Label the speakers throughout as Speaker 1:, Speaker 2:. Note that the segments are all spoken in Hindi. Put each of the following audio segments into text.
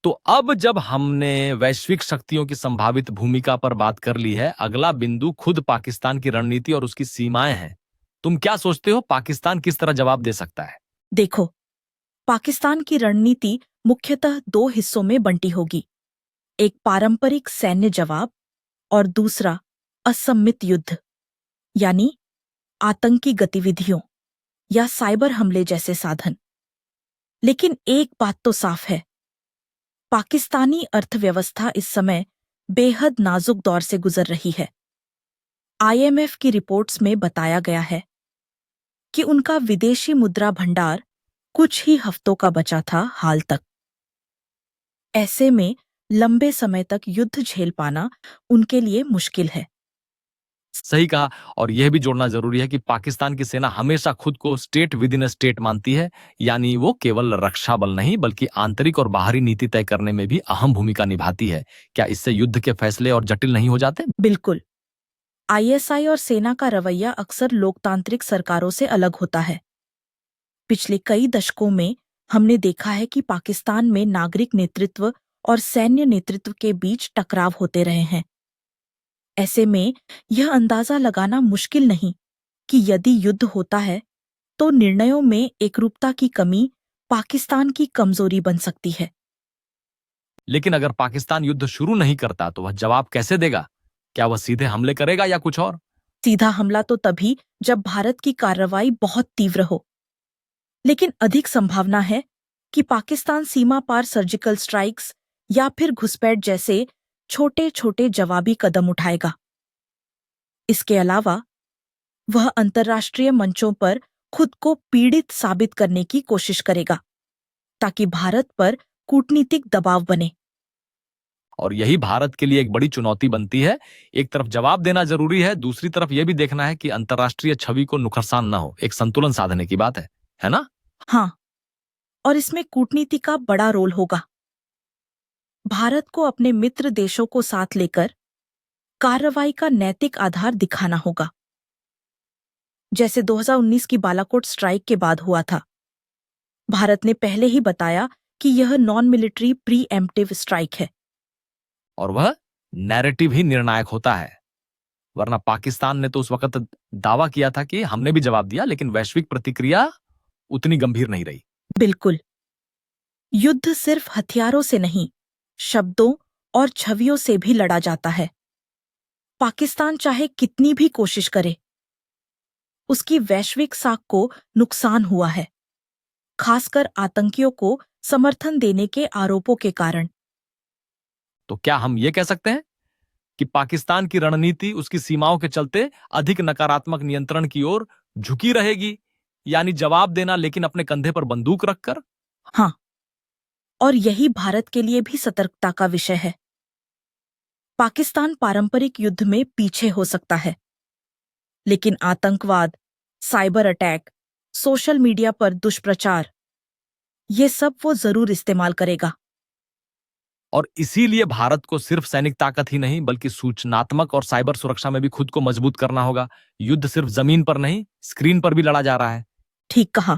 Speaker 1: तो अब जब हमने वैश्विक शक्तियों की संभावित भूमिका पर बात कर ली है, अगला बिंदु खुद पाकिस्तान की रणनीति और उसकी सीमाएं हैं। तुम क्या सोचते हो, पाकिस्तान किस तरह जवाब दे सकता है?
Speaker 2: देखो, पाकिस्तान की रणनीति मुख्यतः दो हिस्सों में बंटी होगी। एक पारंपरिक सैन्य जवाब और दूसरा असम्मित युद्ध, यानी आतंकी गतिविधियों या साइबर हमले जैसे साधन। लेकिन एक बात तो साफ है, पाकिस्तानी अर्थव्यवस्था इस समय बेहद नाजुक दौर से गुजर रही है। आईएमएफ की रिपोर्ट्स में बताया गया है कि उनका विदेशी मुद्रा भंडार कुछ ही हफ्तों का बचा था हाल तक। ऐसे में लंबे समय तक युद्ध झेल पाना उनके लिए मुश्किल है।
Speaker 1: सही कहा। और यह भी जोड़ना जरूरी है कि पाकिस्तान की सेना हमेशा खुद को स्टेट विद इन स्टेट मानती है, यानी वो केवल रक्षा बल नहीं बल्कि आंतरिक और बाहरी नीति तय करने में भी अहम भूमिका निभाती है। क्या इससे युद्ध के फैसले और जटिल नहीं हो जाते?
Speaker 2: बिल्कुल। आईएसआई और सेना का रवैया अक्सर लोकतांत्रिक सरकारों से अलग होता है। पिछले कई दशकों में हमने देखा है कि पाकिस्तान में नागरिक नेतृत्व और सैन्य नेतृत्व के बीच टकराव होते रहे हैं। ऐसे में यह अंदाजा लगाना मुश्किल नहीं कि यदि युद्ध होता है तो निर्णयों में एकरूपता की कमी पाकिस्तान की कमजोरी बन सकती है।
Speaker 1: लेकिन अगर पाकिस्तान युद्ध शुरू नहीं करता तो वह जवाब कैसे देगा? क्या वह सीधे हमले करेगा या कुछ और?
Speaker 2: सीधा हमला तो तभी जब भारत की कार्रवाई बहुत तीव्र हो। लेकिन अधिक संभावना है कि पाकिस्तान सीमा पार सर्जिकल स्ट्राइक्स या फिर घुसपैठ जैसे छोटे छोटे जवाबी कदम उठाएगा। इसके अलावा वह अंतर्राष्ट्रीय मंचों पर खुद को पीड़ित साबित करने की कोशिश करेगा ताकि भारत पर कूटनीतिक दबाव बने।
Speaker 1: और यही भारत के लिए एक बड़ी चुनौती बनती है। एक तरफ जवाब देना जरूरी है, दूसरी तरफ यह भी देखना है कि अंतर्राष्ट्रीय छवि को नुकसान न हो। एक संतुलन साधने की बात है ना?
Speaker 2: हाँ, और इसमें कूटनीति का बड़ा रोल होगा। भारत को अपने मित्र देशों को साथ लेकर कार्रवाई का नैतिक आधार दिखाना होगा, जैसे 2019 की बालाकोट स्ट्राइक के बाद हुआ था। भारत ने पहले ही बताया कि यह non military pre emptive strike है।
Speaker 1: और वह नैरेटिव ही निर्णायक होता है। वरना पाकिस्तान ने तो उस वक्त दावा किया था कि हमने भी जवाब दिया, लेकिन वैश्विक प्रतिक्रिया उतनी गंभीर नहीं रही।
Speaker 2: बिल्कुल। युद्ध सिर्फ हथियारों से नहीं, शब्दों और छवियों से भी लड़ा जाता है। पाकिस्तान चाहे कितनी भी कोशिश करे, उसकी वैश्विक साख को नुकसान हुआ है, खासकर आतंकियों को समर्थन देने के आरोपों के कारण।
Speaker 1: तो क्या हम ये कह सकते हैं कि पाकिस्तान की रणनीति उसकी सीमाओं के चलते अधिक नकारात्मक नियंत्रण की ओर झुकी रहेगी, यानी जवाब देना लेकिन अपने कंधे पर बंदूक रखकर?
Speaker 2: हाँ, और यही भारत के लिए भी सतर्कता का विषय है। पाकिस्तान पारंपरिक युद्ध में पीछे हो सकता है, लेकिन आतंकवाद, साइबर अटैक, सोशल मीडिया पर दुष्प्रचार, ये सब वो जरूर इस्तेमाल करेगा।
Speaker 1: और इसीलिए भारत को सिर्फ सैनिक ताकत ही नहीं बल्कि सूचनात्मक और साइबर सुरक्षा में भी खुद को मजबूत करना होगा। युद्ध सिर्फ जमीन पर नहीं, स्क्रीन पर भी लड़ा जा रहा है।
Speaker 2: ठीक कहा।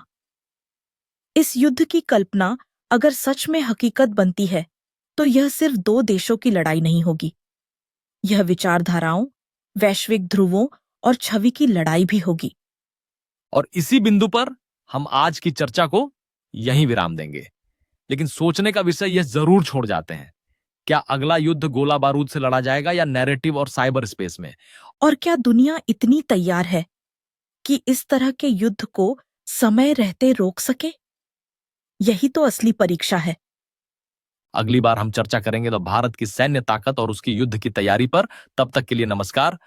Speaker 2: इस युद्ध की कल्पना अगर सच में हकीकत बनती है तो यह सिर्फ दो देशों की लड़ाई नहीं होगी। यह विचारधाराओं, वैश्विक ध्रुवों और छवि की लड़ाई भी होगी।
Speaker 1: और इसी बिंदु पर हम आज की चर्चा को यहीं विराम देंगे। लेकिन सोचने का विषय यह जरूर छोड़ जाते हैं, क्या अगला युद्ध गोला बारूद से लड़ा जाएगा या नैरेटिव और साइबर स्पेस में?
Speaker 2: और क्या दुनिया इतनी तैयार है कि इस तरह के युद्ध को समय रहते रोक सके? यही तो असली परीक्षा है।
Speaker 1: अगली बार हम चर्चा करेंगे तो भारत की सैन्य ताकत और उसकी युद्ध की तैयारी पर। तब तक के लिए नमस्कार।